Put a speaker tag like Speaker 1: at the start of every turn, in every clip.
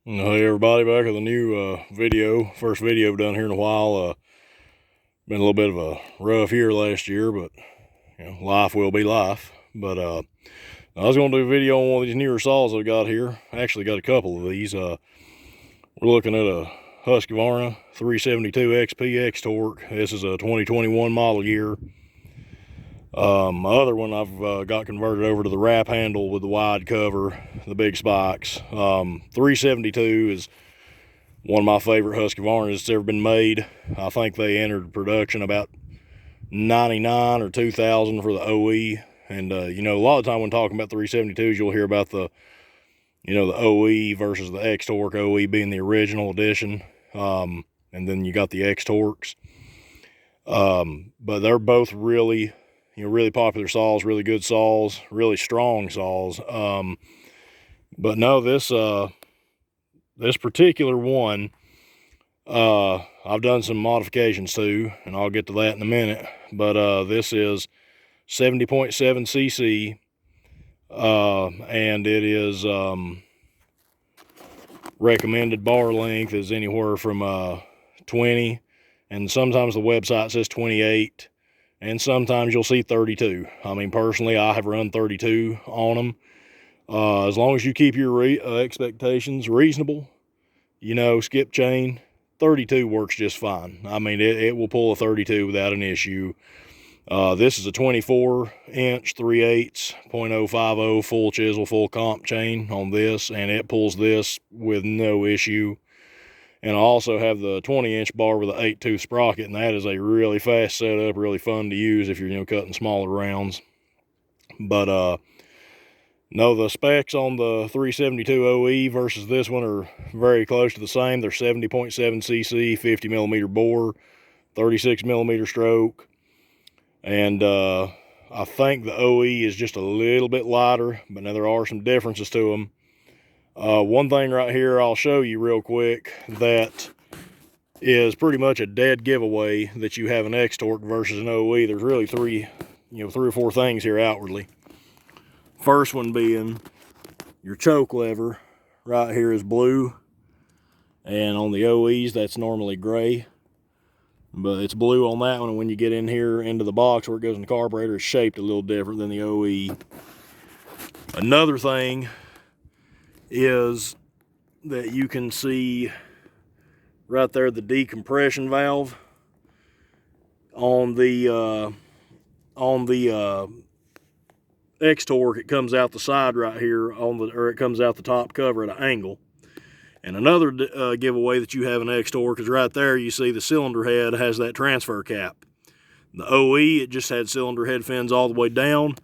Speaker 1: Hey everybody, back with a new first video done here in a while. Been a little bit of a rough year last year, but life will be life. But I was gonna do a video on one of these newer saws I've got here. I actually got a couple of these. We're looking at a Husqvarna 372 XP xtorq. This is a 2021 model year. My other one I've got converted over to the wrap handle with the wide cover, the big spikes. 372 is one of my favorite Husqvarnas that's ever been made. I think they entered production about 99 or 2000 for the OE. And a lot of time when talking about 372s, you'll hear about the OE versus the xtorq. OE being the original edition, and then you got the xtorqs. But they're both really popular saws, really good saws, really strong saws. But no, this particular one, I've done some modifications to, and I'll get to that in a minute. But this is 70.7 cc, and it is recommended bar length is anywhere from 20, and sometimes the website says 28. And sometimes you'll see 32. I mean, personally, I have run 32 on them. As long as you keep your expectations reasonable, skip chain, 32 works just fine. I mean, it will pull a 32 without an issue. This is a 24-inch 3/8 .050 full chisel, full comp chain on this, and it pulls this with no issue. And I also have the 20-inch bar with an 8-tooth sprocket, and that is a really fast setup, really fun to use if you're cutting smaller rounds. But no, the specs on the 372 OE versus this one are very close to the same. They're 70.7 cc, 50 millimeter bore, 36 millimeter stroke, and I think the OE is just a little bit lighter, but now there are some differences to them. One thing right here I'll show you real quick that is pretty much a dead giveaway that you have an xtorq versus an OE. There's really three or four things here outwardly. First one being your choke lever right here is blue, and on the OEs that's normally gray, but it's blue on that one. And when you get in here into the box where it goes in the carburetor, it's shaped a little different than the OE. Another thing is that you can see right there the decompression valve on the xtorq. It comes out the side right here or it comes out the top cover at an angle. And another giveaway that you have an xtorq is right there. You see the cylinder head has that transfer cap. The OE, it just had cylinder head fins all the way down.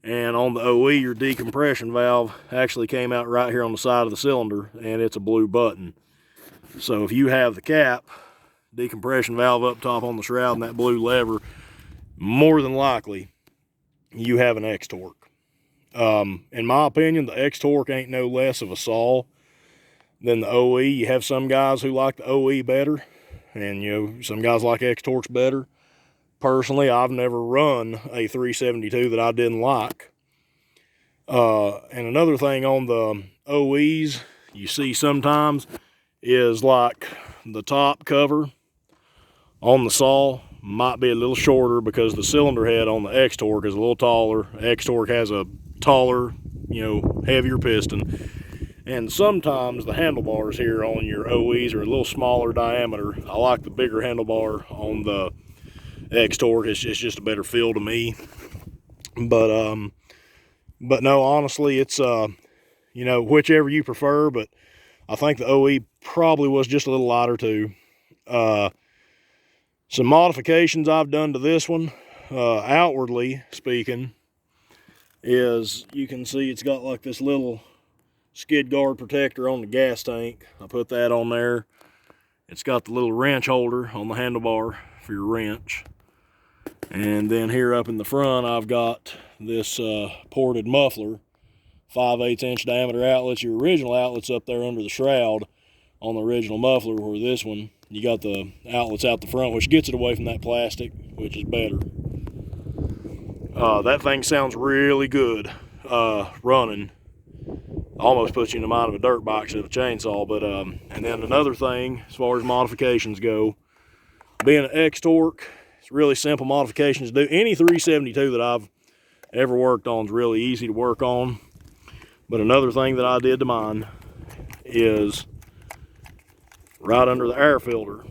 Speaker 1: And on the OE, your decompression valve actually came out right here on the side of the cylinder, and it's a blue button. So if you have the cap, decompression valve up top on the shroud, and that blue lever, more than likely, you have an xtorq. In my opinion, the xtorq ain't no less of a saw than the OE. You have some guys who like the OE better, and some guys like xtorqs better. Personally, I've never run a 372 that I didn't like. And another thing on the OEs you see sometimes is like the top cover on the saw might be a little shorter because the cylinder head on the xtorq is a little taller. xtorq has a taller, heavier piston. And sometimes the handlebars here on your OEs are a little smaller diameter. I like the bigger handlebar on the xtorq. It's just a better feel to me. But no, honestly, it's whichever you prefer. But I think the OE probably was just a little lighter too. Some modifications I've done to this one, outwardly speaking, is you can see it's got like this little skid guard protector on the gas tank. I put that on there. It's got the little wrench holder on the handlebar for your wrench. And then here up in the front, I've got this ported muffler, 5/8 inch diameter outlets. Your original outlets up there under the shroud on the original muffler, where this one, you got the outlets out the front, which gets it away from that plastic, which is better. That thing sounds really good running. almost puts you in the mind of a dirt bike instead of a chainsaw. But and then another thing, as far as modifications go, being an xtorq, it's really simple modifications to do. Any 372 that I've ever worked on is really easy to work on. But another thing that I did to mine is right under the air filter,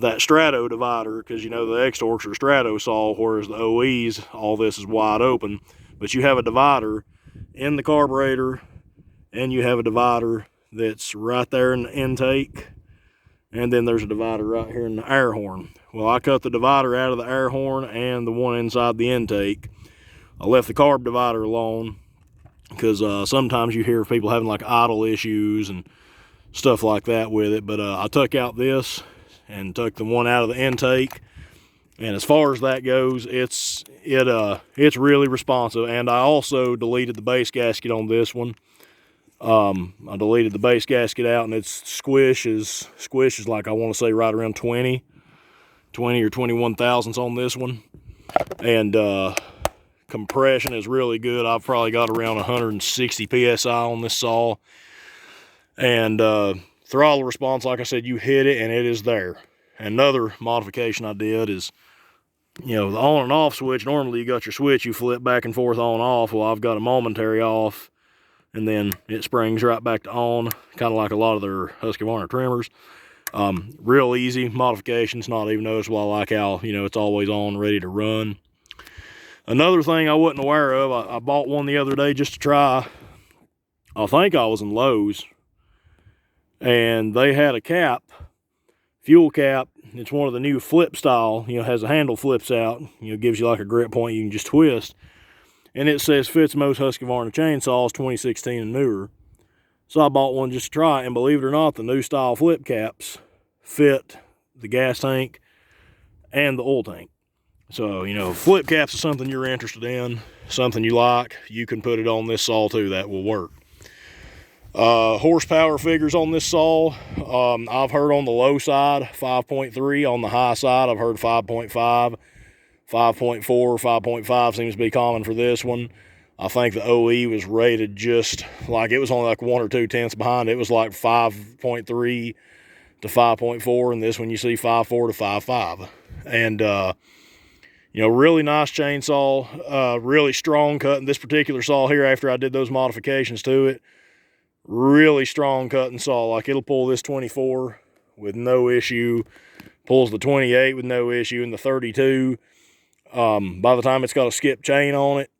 Speaker 1: that strato divider, because you know the xtorqs are strato saw, whereas the OEs, all this is wide open. But you have a divider in the carburetor, and you have a divider that's right there in the intake, and then there's a divider right here in the air horn. Well, I cut the divider out of the air horn and the one inside the intake. I left the carb divider alone because sometimes you hear people having like idle issues and stuff like that with it. But I took out this and took the one out of the intake, and as far as that goes, it's really responsive. And I also deleted the base gasket on this one. I deleted the base gasket out, and its squish is like, I want to say right around 20 or 21 thousandths on this one. And compression is really good. I've probably got around 160 psi on this saw. And throttle response, like I said, you hit it and it is there. Another modification I did is, you know, the on and off switch, normally you got your switch, you flip back and forth on off. Well, I've got a momentary off, and then it springs right back to on, kind of like a lot of their Husqvarna trimmers. Real easy modifications, not even noticeable. I like how, you know, it's always on, ready to run. Another thing I wasn't aware of, I bought one the other day just to try. I think I was in Lowe's, and they had a cap, fuel cap. It's one of the new flip style, you know, has a handle flips out, you know, gives you like a grip point you can just twist. And it says fits most Husqvarna chainsaws 2016 and newer. So I bought one just to try, and believe it or not, the new style flip caps fit the gas tank and the oil tank. So, you know, flip caps is something you're interested in, something you like, you can put it on this saw too. That will work. Horsepower figures on this saw, I've heard on the low side 5.3, on the high side I've heard 5.5, 5.4, 5.5 seems to be common for this one. I think the OE was rated just like, it was only like 1 or 2 tenths behind. It was like 5.3 to 5.4, and this one you see 5.4 to 5.5. And you know, really nice chainsaw, really strong cutting. This particular saw here, after I did those modifications to it, really strong cutting saw. Like, it'll pull this 24 with no issue, pulls the 28 with no issue, and the 32, by the time it's got a skip chain on it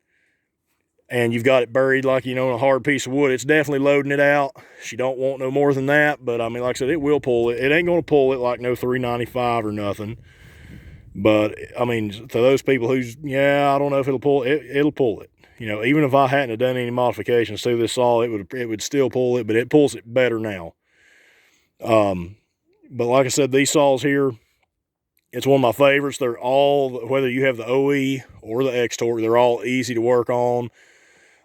Speaker 1: and you've got it buried, like, you know, in a hard piece of wood, it's definitely loading it out. She don't want no more than that, but I mean, like I said, it will pull it. It ain't going to pull it like no 395 or nothing. But I mean, to those people who's, yeah, I don't know if it'll pull it, it'll pull it. You know, even if I hadn't have done any modifications to this saw, it would still pull it, but it pulls it better now. But like I said, these saws here, it's one of my favorites. They're all, whether you have the OE or the xtorq, they're all easy to work on.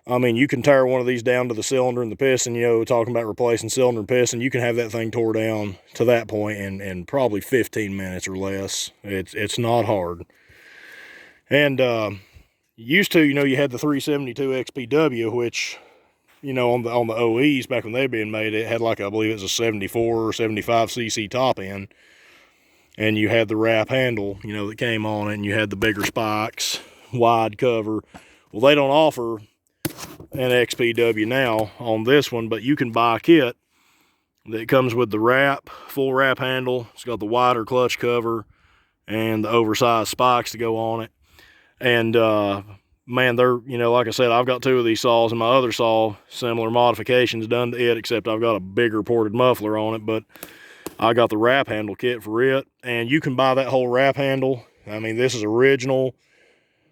Speaker 1: I mean, you can tear one of these down to the cylinder and the piston, you know, talking about replacing cylinder and piston, you can have that thing tore down to that point in probably 15 minutes or less. It's not hard. And used to, you know, you had the 372 XPW, which, you know, on the OEs back when they were being made, it had like, I believe it was a 74 or 75 cc top end, and you had the wrap handle, you know, that came on it, and you had the bigger spikes, wide cover. Well, they don't offer an XPW now on this one, but you can buy a kit that comes with the wrap, full wrap handle. It's got the wider clutch cover and the oversized spikes to go on it. And man, they're, you know, like I said, I've got 2 of these saws, and my other saw, similar modifications done to it, except I've got a bigger ported muffler on it. But I got the wrap handle kit for it, and you can buy that whole wrap handle. I mean, this is original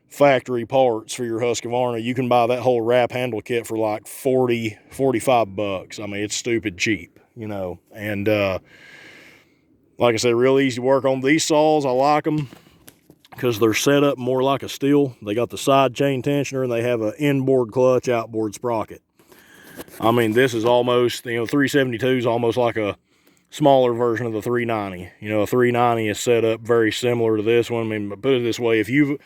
Speaker 1: factory parts for your Husqvarna. You can buy that whole wrap handle kit for like 40, 45 bucks. I mean, it's stupid cheap, you know. And like I said, real easy to work on. These saws, I like them because they're set up more like a steel. They got the side chain tensioner, and they have an inboard clutch, outboard sprocket. I mean, this is almost, you know, 372 is almost like a smaller version of the 390. You know, a 390 is set up very similar to this one. I mean, put it this way, if you've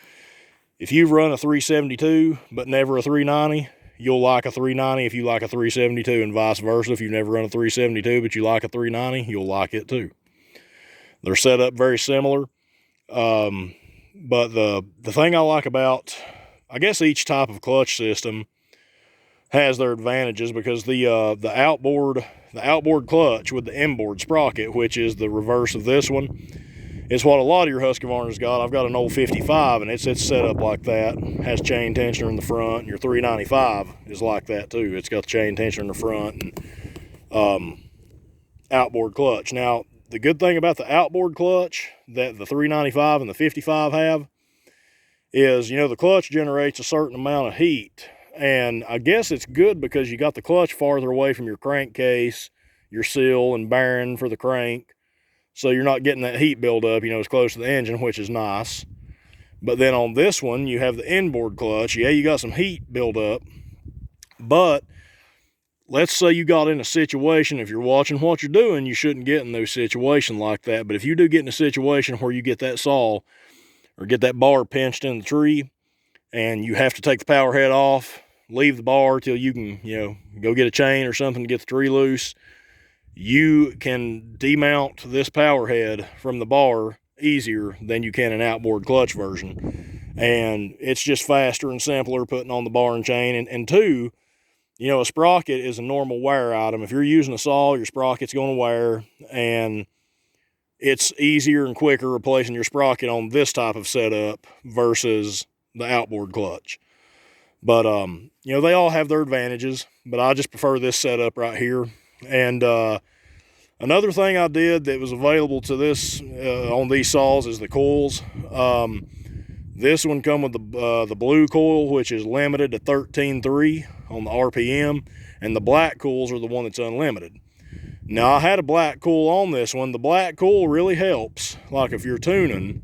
Speaker 1: run a 372 but never a 390, you'll like a 390 if you like a 372, and vice versa. If you've never run a 372 but you like a 390, you'll like it too. They're set up very similar. But the thing I like about, I guess, each type of clutch system has their advantages, because the outboard clutch with the inboard sprocket, which is the reverse of this one, is what a lot of your Husqvarna's got. I've got an old 55, and it's set up like that. It has chain tensioner in the front, and your 395 is like that too. It's got the chain tensioner in the front and outboard clutch. Now, the good thing about the outboard clutch that the 395 and the 55 have is, you know, the clutch generates a certain amount of heat. And I guess it's good because you got the clutch farther away from your crankcase, your seal and bearing for the crank. So you're not getting that heat buildup, you know, as close to the engine, which is nice. But then on this one, you have the inboard clutch. Yeah, you got some heat buildup. But let's say you got in a situation, if you're watching what you're doing, you shouldn't get in no situation like that. But if you do get in a situation where you get that saw or get that bar pinched in the tree, and you have to take the power head off, leave the bar till you can, you know, go get a chain or something to get the tree loose, you can demount this power head from the bar easier than you can an outboard clutch version. And it's just faster and simpler putting on the bar and chain. And two, you know, a sprocket is a normal wear item. If you're using a saw, your sprocket's going to wear, and it's easier and quicker replacing your sprocket on this type of setup versus the outboard clutch. But you know, they all have their advantages, but I just prefer this setup right here. And another thing I did that was available to this on these saws is the coils. This one come with the blue coil, which is limited to 13.3 on the RPM, and the black coils are the one that's unlimited. Now, I had a black coil on this one. The black coil really helps, like if you're tuning,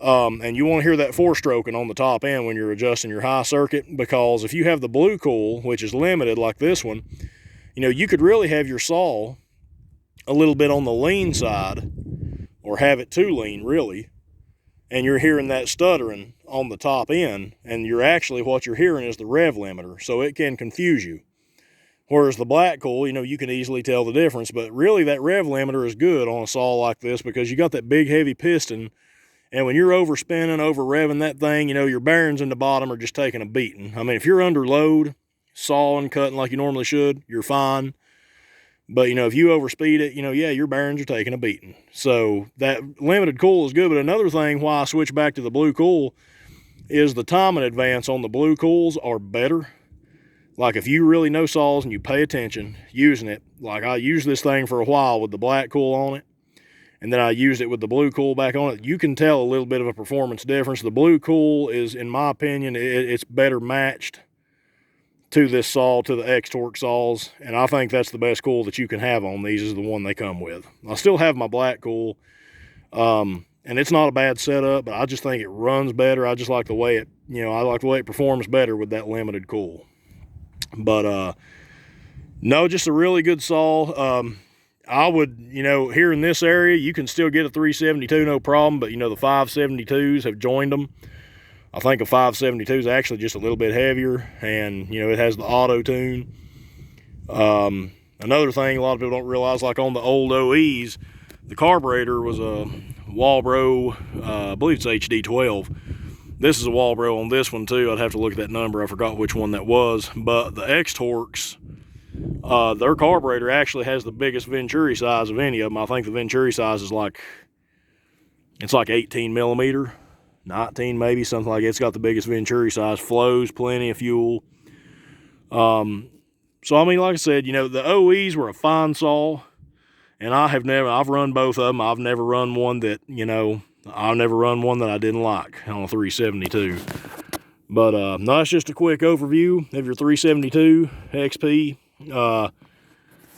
Speaker 1: and you want to hear that four-stroking on the top end when you're adjusting your high circuit, because if you have the blue coil, which is limited like this one, you know, you could really have your saw a little bit on the lean side, or have it too lean, really, and you're hearing that stuttering on the top end, and what you're hearing is the rev limiter, so it can confuse you. Whereas the black coil, you know, you can easily tell the difference, but really that rev limiter is good on a saw like this, because you got that big heavy piston. And when you're overspinning, over revving that thing, you know, your bearings in the bottom are just taking a beating. I mean, if you're under load, sawing, cutting like you normally should, you're fine. But, you know, if you overspeed it, you know, yeah, your bearings are taking a beating. So that limited coil is good. But another thing why I switch back to the blue coil is the timing advance on the blue coils are better. Like if you really know saws and you pay attention using it, like I used this thing for a while with the black coil on it, and then I used it with the blue coil back on it, you can tell a little bit of a performance difference. The blue coil is, in my opinion, it's better matched to this saw, to the xtorq saws, and I think that's the best coil that you can have on these, is the one they come with. I still have my black coil, and it's not a bad setup, but I just think it runs better. I just like the way it, you know, I like the way it performs better with that limited coil. But no, just a really good saw. I would, you know, here in this area, you can still get a 372, no problem, but, you know, the 572s have joined them. I think a 572 is actually just a little bit heavier, and, you know, it has the auto tune. Another thing a lot of people don't realize, like on the old OEs, the carburetor was a Walbro, I believe it's HD12. This is a Walbro on this one too. I'd have to look at that number. I forgot which one that was. But the xtorqs, their carburetor actually has the biggest venturi size of any of them. I think the venturi size is like, it's like 18 millimeter, 19 maybe, something like that. It's got the biggest venturi size, flows plenty of fuel. So I mean, like I said, you know, the OEs were a fine saw, and I've run both of them. I've never run one that, you know, I didn't like on a 372. But no, it's just a quick overview of your 372 XP.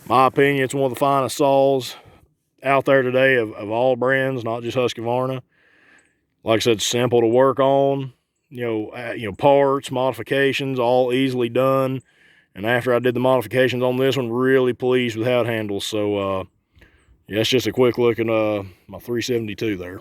Speaker 1: My opinion, it's one of the finest saws out there today of all brands, not just Husqvarna. Like I said, simple to work on. You know, parts, modifications, all easily done. And after I did the modifications on this one, really pleased with how it handles. So yeah, it's just a quick look at my 372 there.